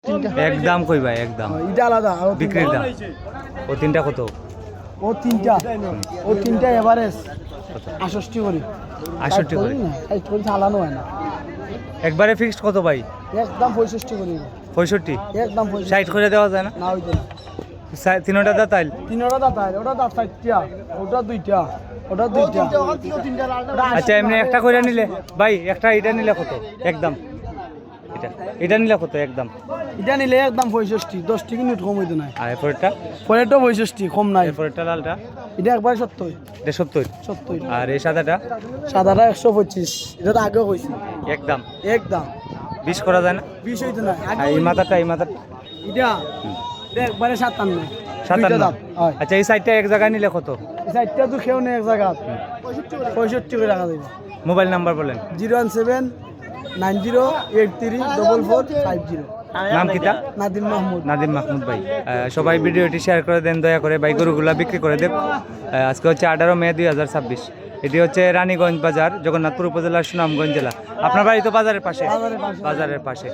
একদম কই ভাই একদম এটা আলাদা আর বিক্রির দাম ও তিনটা কত ও তিনটা এভারেজ 68 করি 68 করে 60 করি চালানো হয় না একবারে ফিক্সড কত ভাই একদম 65 করি 65 একদম 60 করে দেওয়া যায় না না হইতো না তিনটা দাঁতাইল তিনটা দাঁতাইল ওটা দাঁত চারটা ওটা দুইটা ওটা দুইটা আচ্ছা এমনি একটা করে নিলে ভাই একটা এটা নিলে কত একদম এটা নিলে কত একদম এটা নিলে একদম 65 10 টাকা মিনিট কম হইতো না আর এরপরটা পরেরটা 65 কম নাই এরপরটা লালটা এটা একবার 70 এটা 70 70 আর এই সাদাটা সাদাটা 125 এটা তো আগেও কইছি একদম একদম 20 করা যায় না 20 হইতো না আর এই মাথাটা এটা একবারে 57 57 আচ্ছা এই সাইডটা এক জায়গায় নিলে কত এই সাইডটা তো খেও নেই এক জায়গা 65 করে রাখা যাবে মোবাইল নাম্বার বলেন 017 90834450 নাম কিটা নাদিম মাহমুদ মাহমুদ ভাই সবাই ভিডিওটি শেয়ার করে দেন দয়া করে ভাই গরুগুলা বিক্রি করে দেব আজকে হচ্ছে 18 মে 2026 এটি হচ্ছে রানীগঞ্জ বাজার জগন্নাথপুর উপজেলার সুনামগঞ্জ জেলা আপনার বাড়ি তো বাজারের পাশে